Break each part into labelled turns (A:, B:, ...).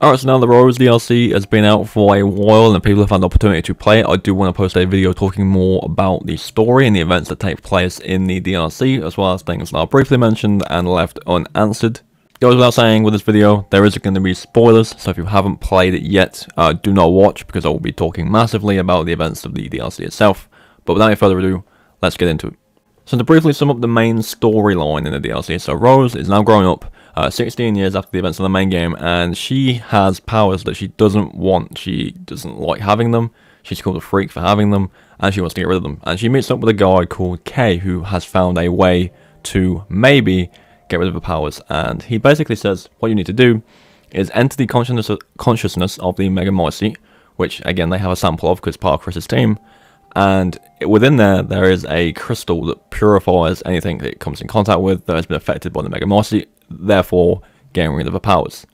A: Alright, so now the Rose DLC has been out for a while and people have had the opportunity to play it. I do want to post a video talking more about the story and the events that take place in the DLC, as well as things that are briefly mentioned and left unanswered. It goes without saying with this video, there is going to be spoilers, so if you haven't played it yet, do not watch, because I will be talking massively about the events of the DLC itself. But without any further ado, let's get into it. So to briefly sum up the main storyline in the DLC, so Rose is now grown up, 16 years after the events of the main game, and she has powers that she doesn't want. She doesn't like having them, she's called a freak for having them, and she wants to get rid of them. And she meets up with a guy called Kay, who has found a way to maybe get rid of her powers, and he basically says what you need to do is enter the consciousness of the Mega Mycete, which again they have a sample of because it's part of Chris's team, and within there is a crystal that purifies anything it comes in contact with that has been affected by the Mega Mycete, therefore getting rid of her powers.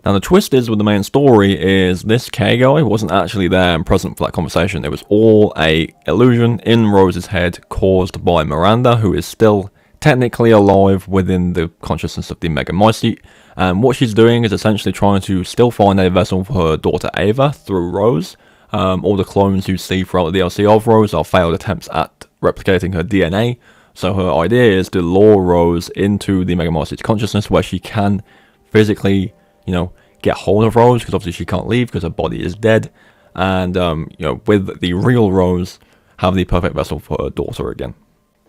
A: Now the twist is with the main story is this K guy wasn't actually there and present for that conversation. It was all a illusion in Rose's head caused by Miranda, who is still technically alive within the consciousness of the Mega Mycete, and what she's doing is essentially trying to still find a vessel for her daughter Ava through Rose. All the clones you see throughout the DLC of Rose are failed attempts at replicating her DNA, so her idea is to lure Rose into the Mega Mycete's consciousness where she can physically, get hold of Rose, because obviously she can't leave because her body is dead, and, with the real Rose, have the perfect vessel for her daughter again.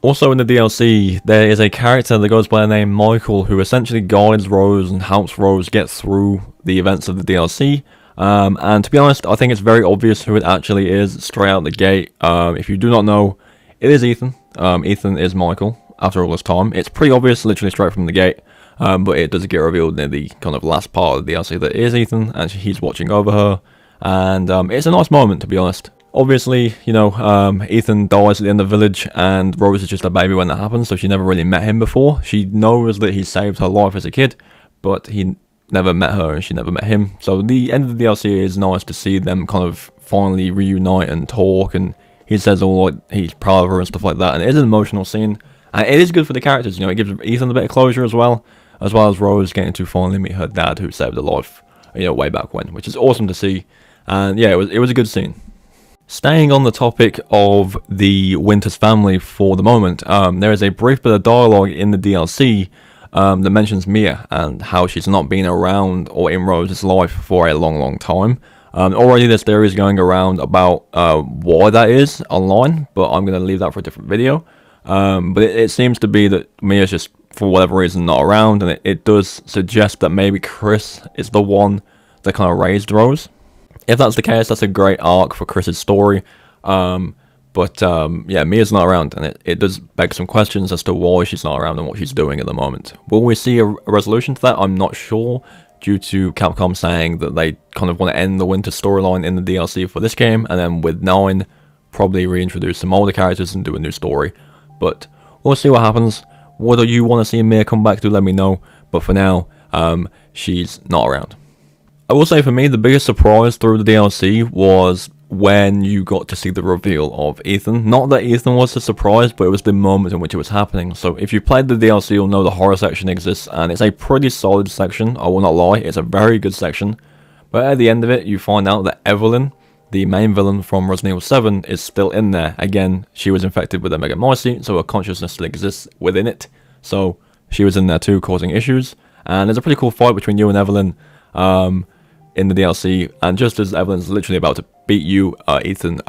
A: Also in the DLC, there is a character that goes by the name Michael, who essentially guides Rose and helps Rose get through the events of the DLC. And to be honest, I think it's very obvious who it actually is straight out the gate. If you do not know, it is Ethan. Ethan is Michael after all this time. It's pretty obvious, literally straight from the gate. But it does get revealed near the kind of last part of the DLC that it is Ethan, and he's watching over her. And it's a nice moment, to be honest. Obviously, Ethan dies at the end of the village, and Rose is just a baby when that happens, so she never really met him before. She knows that he saved her life as a kid, but he never met her and she never met him. So the end of the DLC is nice to see them kind of finally reunite and talk, and he says all like he's proud of her and stuff like that, and it is an emotional scene, and it is good for the characters. It gives Ethan a bit of closure as well as Rose getting to finally meet her dad, who saved her life, way back when, which is awesome to see. And yeah, it was a good scene. Staying on the topic of the Winters family for the moment, there is a brief bit of dialogue in the DLC that mentions Mia and how she's not been around or in Rose's life for a long time. Already there's theories going around about why that is online, but I'm going to leave that for a different video. But it seems to be that Mia's just, for whatever reason, not around, and it does suggest that maybe Chris is the one that kind of raised Rose. If that's the case, that's a great arc for Chris's story. Yeah, Mia's not around, and it does beg some questions as to why she's not around and what she's doing at the moment. Will we see a resolution to that? I'm not sure, due to Capcom saying that they kind of want to end the Winter storyline in the DLC for this game, and then with 9, probably reintroduce some older characters and do a new story. But we'll see what happens. Whether you want to see Mia come back, do let me know. But for now, she's not around. I will say for me, the biggest surprise through the DLC was when you got to see the reveal of Ethan. Not that Ethan was a surprise, but it was the moment in which it was happening. So if you played the DLC, you'll know the horror section exists, and it's a pretty solid section, I will not lie, it's a very good section. But at the end of it, you find out that Evelyn, the main villain from Resident Evil 7, is still in there. Again, she was infected with a Mega Mycete, so her consciousness still exists within it. So she was in there too, causing issues. And there's a pretty cool fight between you and Evelyn in the DLC, and just as Evelyn's literally about to beat you, Ethan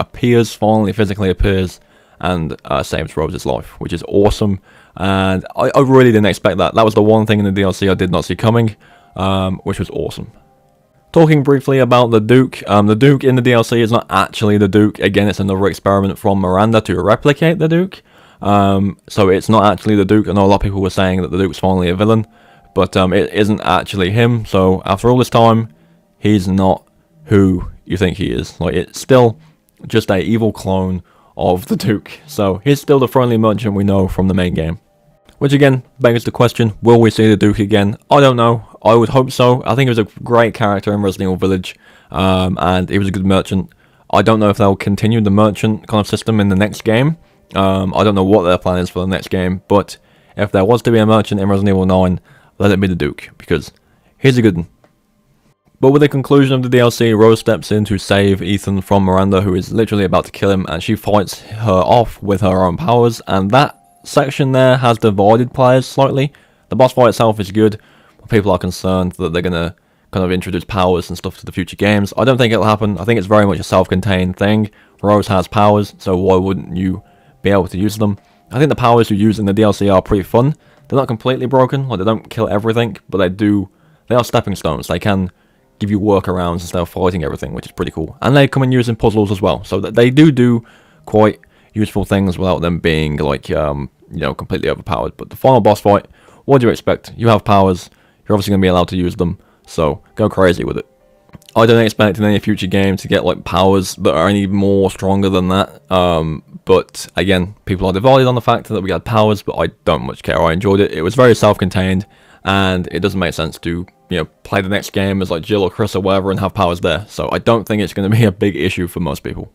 A: finally physically appears, and saves Rose's life, which is awesome. And I really didn't expect that. That was the one thing in the DLC I did not see coming, which was awesome. Talking briefly about the Duke in the DLC is not actually the Duke. Again, it's another experiment from Miranda to replicate the Duke. So it's not actually the Duke. I know a lot of people were saying that the Duke's finally a villain, but it isn't actually him. So after all this time, he's not who you think he is. Like, it's still just a evil clone of the Duke. So he's still the friendly merchant we know from the main game. Which again begs the question, will we see the Duke again? I don't know. I would hope so. I think he was a great character in Resident Evil Village, and he was a good merchant. I don't know if they'll continue the merchant kind of system in the next game. I don't know what their plan is for the next game, but if there was to be a merchant in Resident Evil 9, let it be the Duke, because he's a good one. But with the conclusion of the DLC, Rose steps in to save Ethan from Miranda, who is literally about to kill him, and she fights her off with her own powers, and that section there has divided players slightly. The boss fight itself is good, but people are concerned that they're going to kind of introduce powers and stuff to the future games. I don't think it'll happen. I think it's very much a self-contained thing. Rose has powers, so why wouldn't you be able to use them? I think the powers you use in the DLC are pretty fun. They're not completely broken, like they don't kill everything, but they are stepping stones. They can give you workarounds instead of fighting everything, which is pretty cool. And they come in using puzzles as well, so that they do quite useful things without them being like, you know, completely overpowered. But the final boss fight, what do you expect? You have powers, you're obviously going to be allowed to use them, so go crazy with it. I don't expect in any future game to get like powers that are any more stronger than that. But again, people are divided on the fact that we had powers, but I don't much care. I enjoyed it. It was very self-contained, and it doesn't make sense to, you know, play the next game as like Jill or Chris or whatever and have powers there. So I don't think it's going to be a big issue for most people.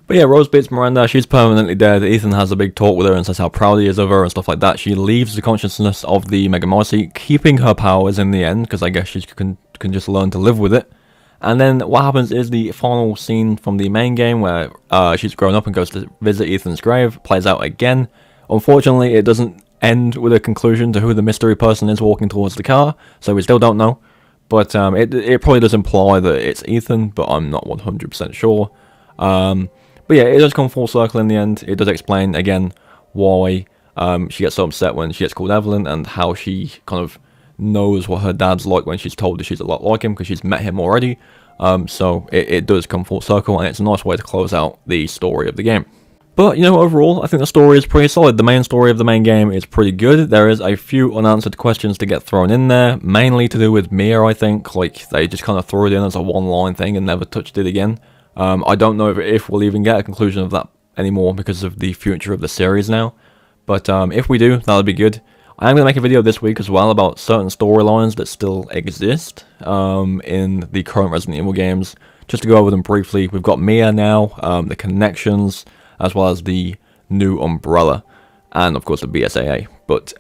A: But yeah, Rose beats Miranda. She's permanently dead. Ethan has a big talk with her and says how proud he is of her and stuff like that. She leaves the consciousness of the Megamoisie, keeping her powers in the end, because I guess she can just learn to live with it. And then what happens is the final scene from the main game where she's grown up and goes to visit Ethan's grave plays out again. Unfortunately, it doesn't end with a conclusion to who the mystery person is walking towards the car, so we still don't know. But it probably does imply that it's Ethan, but I'm not 100% sure. But yeah, it does come full circle in the end. It does explain, again, why she gets so upset when she gets called Evelyn, and how she kind of knows what her dad's like when she's told that she's a lot like him, because she's met him already. So it does come full circle, and it's a nice way to close out the story of the game. But, you know, overall, I think the story is pretty solid. The main story of the main game is pretty good. There is a few unanswered questions to get thrown in there, mainly to do with Mia, I think. Like, they just kind of threw it in as a one-line thing and never touched it again. I don't know if we'll even get a conclusion of that anymore because of the future of the series now. But if we do, that would be good. I am going to make a video this week as well about certain storylines that still exist in the current Resident Evil games. Just to go over them briefly, we've got Mia now, the connections, as well as the new Umbrella, and of course the BSAA. But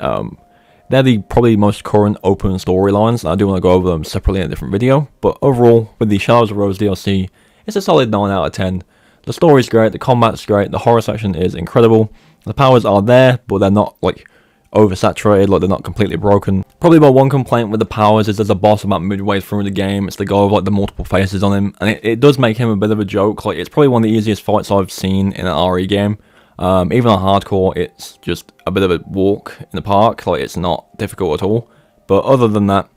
A: they're the probably most current open storylines, and I do want to go over them separately in a different video. But overall, with the Shadows of Rose DLC, it's a solid 9 out of 10. The story's great, the combat's great, the horror section is incredible. The powers are there, but they're not like oversaturated, like they're not completely broken. Probably my one complaint with the powers is there's a boss about midway through the game. It's the guy with like the multiple faces on him, and it does make him a bit of a joke. Like, it's probably one of the easiest fights I've seen in an RE game. Even on hardcore, it's just a bit of a walk in the park. Like, it's not difficult at all. But other than that,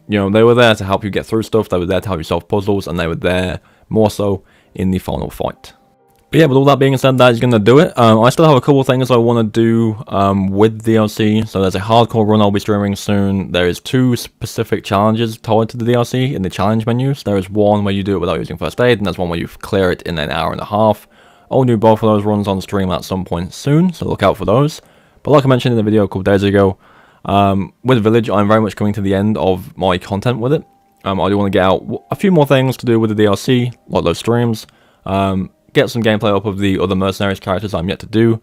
A: you know, they were there to help you get through stuff. They were there to help you solve puzzles, and they were there more so in the final fight. But yeah, with all that being said, that is going to do it. I still have a couple of things I want to do with DLC. So there's a hardcore run I'll be streaming soon. There is 2 specific challenges tied to the DLC in the challenge menus. There is one where you do it without using first aid, and there's one where you clear it in an hour and a half. I'll do both of those runs on stream at some point soon, so look out for those. But like I mentioned in the video a couple days ago, with Village, I'm very much coming to the end of my content with it. I do want to get out a few more things to do with the DLC, like those streams. Get some gameplay up of the other Mercenaries characters I'm yet to do,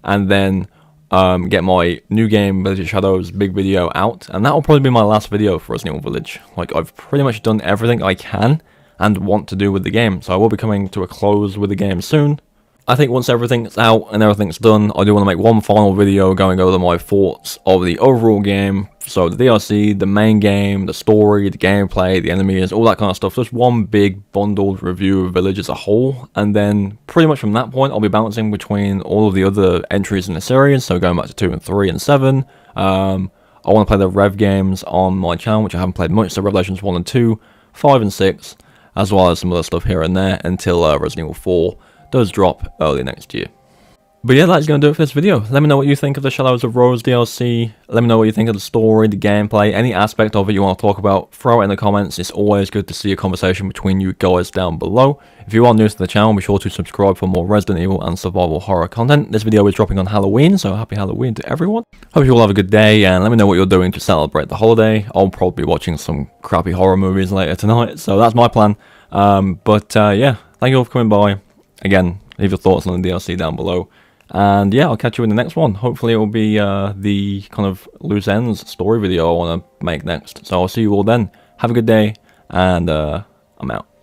A: and then get my new game, Village of Shadows, big video out, and that will probably be my last video for Resident Evil Village. Like, I've pretty much done everything I can and want to do with the game, so I will be coming to a close with the game soon. I think once everything's out and everything's done, I do want to make one final video going over my thoughts of the overall game. So the DLC, the main game, the story, the gameplay, the enemies, all that kind of stuff. Just one big bundled review of Village as a whole. And then pretty much from that point, I'll be balancing between all of the other entries in the series. So going back to 2 and 3 and 7. I want to play the Rev games on my channel, which I haven't played much. So Revelations 1 and 2, 5 and 6, as well as some other stuff here and there until Resident Evil 4 does drop early next year. But yeah, that's going to do it for this video. Let me know what you think of the Shadows of Rose DLC. Let me know what you think of the story, the gameplay, any aspect of it you want to talk about. Throw it in the comments. It's always good to see a conversation between you guys down below. If you are new to the channel, be sure to subscribe for more Resident Evil and survival horror content. This video is dropping on Halloween, so happy Halloween to everyone. Hope you all have a good day, and let me know what you're doing to celebrate the holiday. I'll probably be watching some crappy horror movies later tonight, so that's my plan. Yeah, thank you all for coming by. Again, leave your thoughts on the DLC down below. And yeah, I'll catch you in the next one. Hopefully it will be the kind of loose ends story video I want to make next. So I'll see you all then. Have a good day, and I'm out.